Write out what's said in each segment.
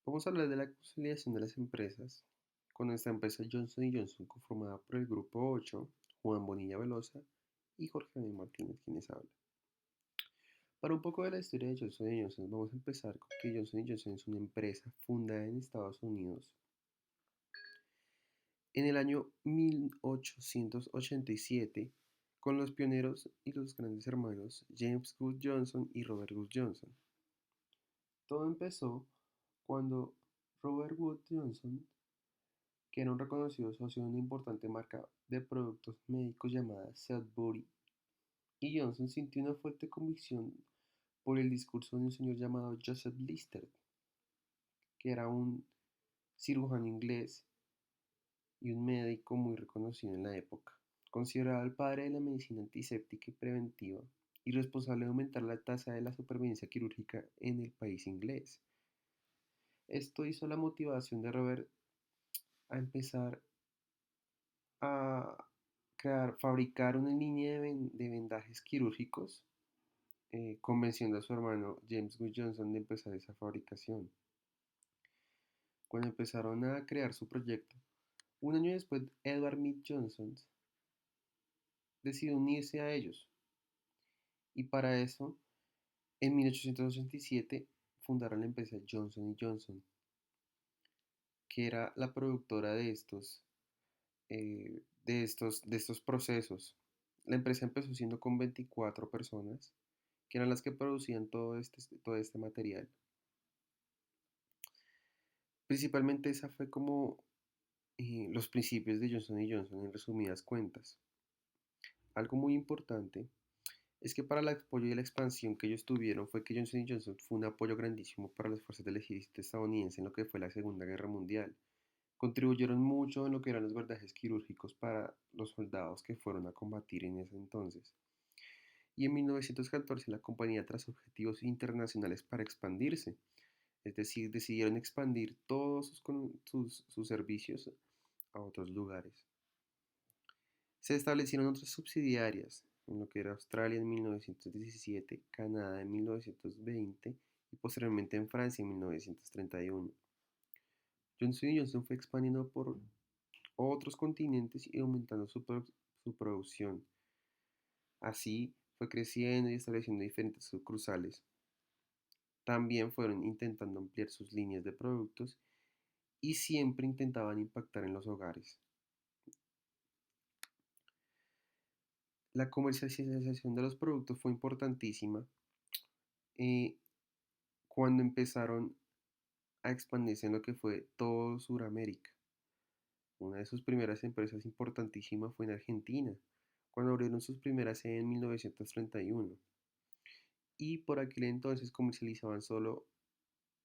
Vamos a hablar de la consolidación de las empresas. Con esta empresa Johnson Johnson conformada por el Grupo 8, Juan Bonilla Velosa y Jorge B. Martínez quienes hablan. Para un poco de la historia de Johnson Johnson, vamos a empezar con que Johnson Johnson es una empresa fundada en Estados Unidos en el año 1887 con los pioneros y los grandes hermanos James Wood Johnson y Robert Wood Johnson. Todo empezó cuando Robert Wood Johnson, que era un reconocido socio de una importante marca de productos médicos llamada Sudbury, y Johnson sintió una fuerte convicción por el discurso de un señor llamado Joseph Lister, que era un cirujano inglés y un médico muy reconocido en la época, considerado el padre de la medicina antiséptica y preventiva y responsable de aumentar la tasa de la supervivencia quirúrgica en el país inglés. Esto hizo la motivación de Robert a empezar a fabricar una línea de vendajes quirúrgicos, convenciendo a su hermano James Wood Johnson de empezar esa fabricación. Cuando empezaron a crear su proyecto, un año después Edward Mead Johnson decidió unirse a ellos y para eso en 1887 fundaron la empresa Johnson Johnson, que era la productora de estos procesos. La empresa empezó siendo con 24 personas, que eran las que producían todo este material. Principalmente esa fue como los principios de Johnson Johnson en resumidas cuentas. Algo muy importante es que para el apoyo y la expansión que ellos tuvieron fue que Johnson Johnson fue un apoyo grandísimo para las fuerzas del ejército estadounidense en lo que fue la Segunda Guerra Mundial. Contribuyeron mucho en lo que eran los verdajes quirúrgicos para los soldados que fueron a combatir en ese entonces. Y en 1914 la compañía trazó objetivos internacionales para expandirse, es decir, decidieron expandir todos sus servicios a otros lugares. Se establecieron otras subsidiarias, en lo que era Australia en 1917, Canadá en 1920 y posteriormente en Francia en 1931. Johnson Johnson fue expandiendo por otros continentes y aumentando su producción. Así fue creciendo y estableciendo diferentes sucursales. También fueron intentando ampliar sus líneas de productos y siempre intentaban impactar en los hogares. La comercialización de los productos fue importantísima eh, cuando empezaron a expandirse en lo que fue todo Sudamérica. Una de sus primeras empresas importantísimas fue en Argentina, cuando abrieron sus primeras sedes en 1931. Y por aquel entonces comercializaban solo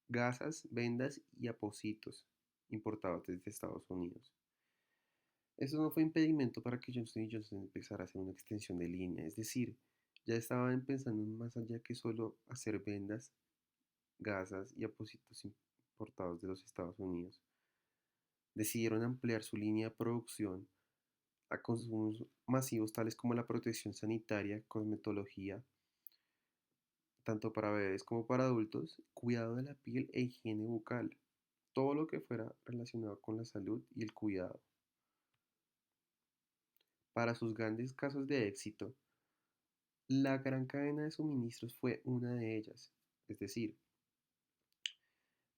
gasas, vendas y apósitos importados desde Estados Unidos. Eso no fue impedimento para que Johnson Johnson empezara a hacer una extensión de línea, es decir, ya estaban pensando en más allá que solo hacer vendas, gasas y apósitos importados de los Estados Unidos. Decidieron ampliar su línea de producción a consumos masivos tales como la protección sanitaria, cosmetología, tanto para bebés como para adultos, cuidado de la piel e higiene bucal, todo lo que fuera relacionado con la salud y el cuidado. Para sus grandes casos de éxito, la gran cadena de suministros fue una de ellas. Es decir,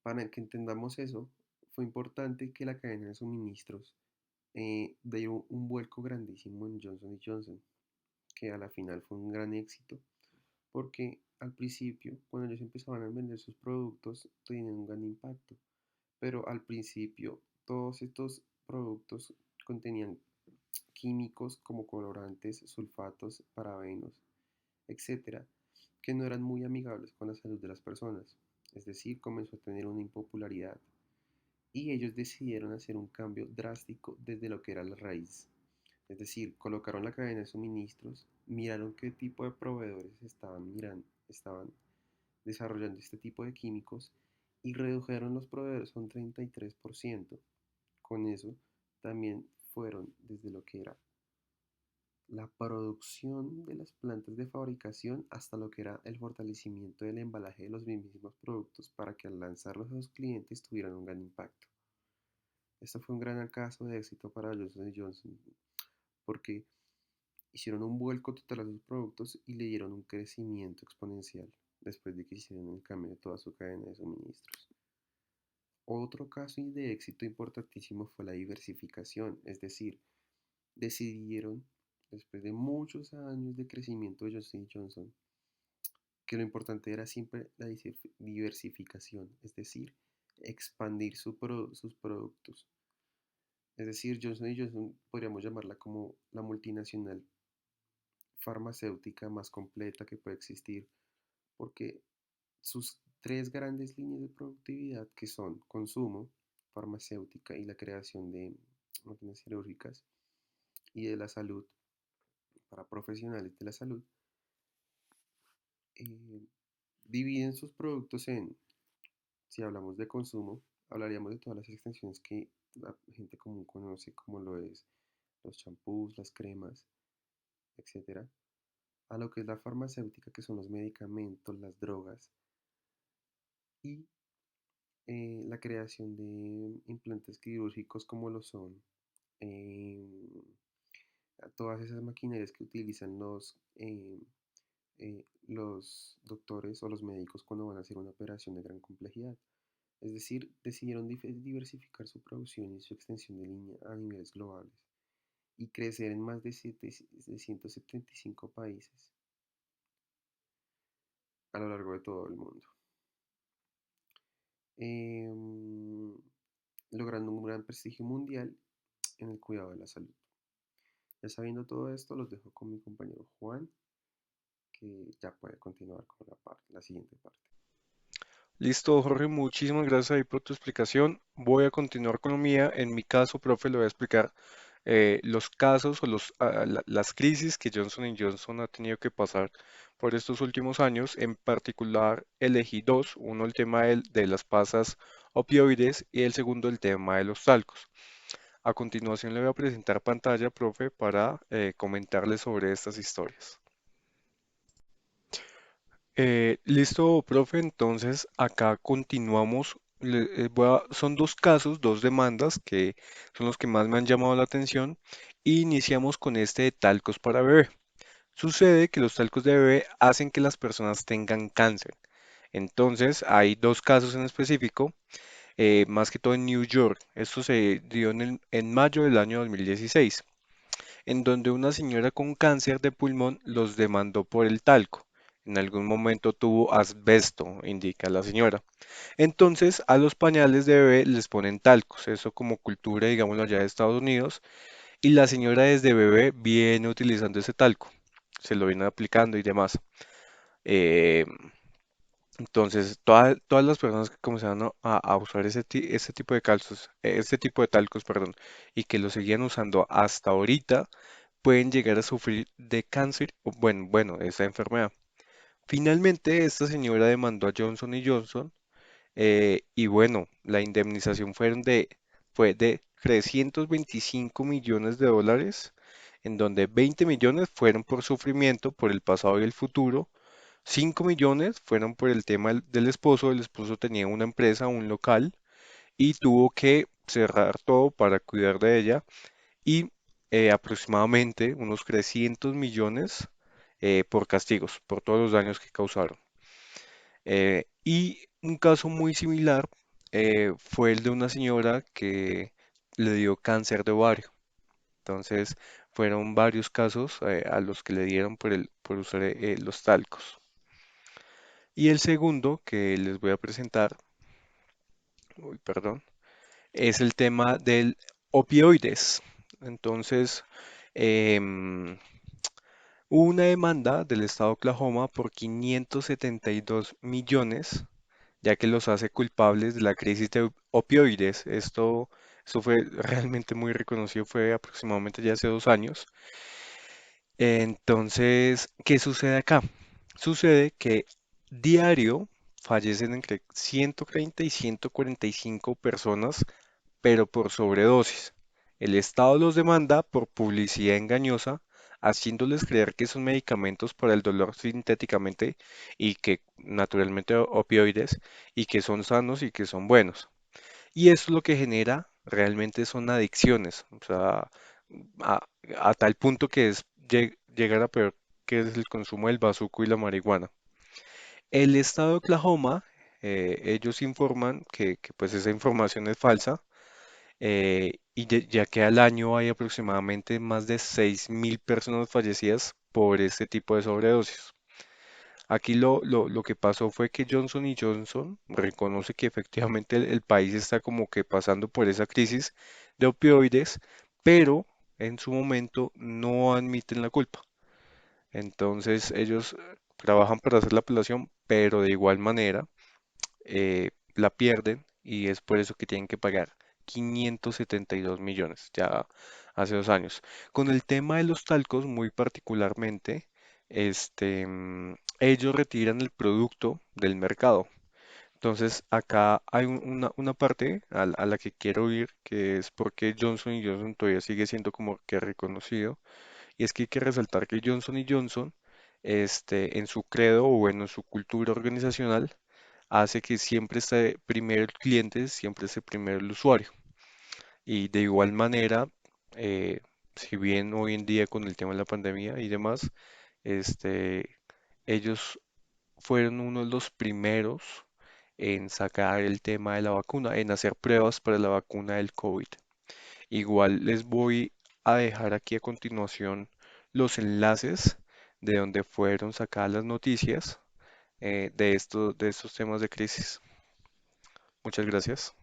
para que entendamos eso, fue importante que la cadena de suministros diera un vuelco grandísimo en Johnson Johnson, que a la final fue un gran éxito, porque al principio, cuando ellos empezaban a vender sus productos, tenían un gran impacto, pero al principio todos estos productos contenían químicos como colorantes, sulfatos, parabenos, etcétera, que no eran muy amigables con la salud de las personas. Es decir, comenzó a tener una impopularidad y ellos decidieron hacer un cambio drástico desde lo que era la raíz. Es decir, colocaron la cadena de suministros, miraron qué tipo de proveedores estaban desarrollando este tipo de químicos y redujeron los proveedores a un 33%. Con eso también fueron desde lo que era la producción de las plantas de fabricación hasta lo que era el fortalecimiento del embalaje de los mismos productos para que al lanzarlos a sus clientes tuvieran un gran impacto. Esto fue un gran caso de éxito para Johnson Johnson porque hicieron un vuelco total a sus productos y le dieron un crecimiento exponencial después de que hicieron el cambio de toda su cadena de suministros. Otro caso de éxito importantísimo fue la diversificación, es decir, decidieron, después de muchos años de crecimiento de Johnson Johnson, que lo importante era siempre la diversificación, es decir, expandir sus productos. Es decir, Johnson Johnson podríamos llamarla como la multinacional farmacéutica más completa que puede existir, porque sus tres grandes líneas de productividad, que son consumo, farmacéutica y la creación de máquinas quirúrgicas y de la salud para profesionales de la salud, eh, dividen sus productos en, si hablamos de consumo, hablaríamos de todas las extensiones que la gente común conoce, como lo es los champús, las cremas, etcétera, a lo que es la farmacéutica, que son los medicamentos, las drogas, y la creación de implantes quirúrgicos como lo son eh, todas esas maquinarias que utilizan los doctores o los médicos cuando van a hacer una operación de gran complejidad. Es decir, decidieron diversificar su producción y su extensión de línea a niveles globales y crecer en más de 175 países a lo largo de todo el mundo, em, logrando un gran prestigio mundial en el cuidado de la salud. Ya sabiendo todo esto, los dejo con mi compañero Juan, que ya puede continuar con la siguiente parte. Listo, Jorge, muchísimas gracias ahí por tu explicación. Voy a continuar con lo mía. En mi caso, profe, le voy a explicar los casos o las crisis que Johnson Johnson ha tenido que pasar por estos últimos años. En particular, elegí dos, uno el tema de las pasas opioides y el segundo el tema de los talcos. A continuación le voy a presentar pantalla, profe, para comentarle sobre estas historias. Listo, profe. Entonces, acá continuamos. Son dos casos, dos demandas que son los que más me han llamado la atención. Y iniciamos con este de talcos para bebé. Sucede que los talcos de bebé hacen que las personas tengan cáncer. Entonces, hay dos casos en específico, más que todo en New York. Esto se dio en mayo del año 2016, en donde una señora con cáncer de pulmón los demandó por el talco. En algún momento tuvo asbesto, indica la señora. Entonces, a los pañales de bebé les ponen talcos, eso como cultura, digámoslo, allá de Estados Unidos, y la señora desde bebé viene utilizando ese talco, se lo viene aplicando y demás. Eh, entonces, todas las personas que comenzaron a usar ese tipo de calzos, este tipo de talcos, perdón, y que lo seguían usando hasta ahorita, pueden llegar a sufrir de cáncer, o bueno, esa enfermedad. Finalmente, esta señora demandó a Johnson y Johnson y bueno, la indemnización fue de 325 millones de dólares, en donde 20 millones fueron por sufrimiento, por el pasado y el futuro, 5 millones fueron por el tema el esposo tenía una empresa, un local, y tuvo que cerrar todo para cuidar de ella, y aproximadamente unos 300 millones por castigos, por todos los daños que causaron. Y un caso muy similar fue el de una señora que le dio cáncer de ovario. Entonces, fueron varios casos a los que le dieron por usar los talcos. Y el segundo que les voy a presentar, uy, perdón, es el tema del opioides. Entonces, em, hubo una demanda del estado de Oklahoma por 572 millones, ya que los hace culpables de la crisis de opioides. Esto fue realmente muy reconocido, fue aproximadamente ya hace 2 años. Entonces, ¿qué sucede acá? Sucede que diario fallecen entre 130 y 145 personas, pero por sobredosis. El Estado los demanda por publicidad engañosa haciéndoles creer que son medicamentos para el dolor sintéticamente y que naturalmente opioides y que son sanos y que son buenos. Y eso es lo que genera realmente son adicciones, o sea, a, a tal punto que es llegar a peor que es el consumo del bazuco y la marihuana. El estado de Oklahoma, ellos informan que, pues esa información es falsa, y ya que al año hay aproximadamente más de 6.000 personas fallecidas por este tipo de sobredosis. Aquí lo que pasó fue que Johnson y Johnson reconoce que efectivamente el país está como que pasando por esa crisis de opioides, pero en su momento no admiten la culpa. Entonces ellos trabajan para hacer la apelación, pero de igual manera la pierden y es por eso que tienen que pagar 572 millones ya hace 2 años. Con el tema de los talcos, muy particularmente, ellos retiran el producto del mercado. Entonces, acá hay una parte a la que quiero ir, que es porque Johnson y Johnson todavía sigue siendo como que reconocido, y es que hay que resaltar que Johnson y Johnson, en su credo o bueno, en su cultura organizacional, hace que siempre esté primero el cliente, siempre esté primero el usuario. Y de igual manera, eh, si bien hoy en día con el tema de la pandemia y demás, este, ellos fueron uno de los primeros en sacar el tema de la vacuna, en hacer pruebas para la vacuna del COVID. Igual les voy a dejar aquí a continuación los enlaces de donde fueron sacadas las noticias de estos temas de crisis. Muchas gracias.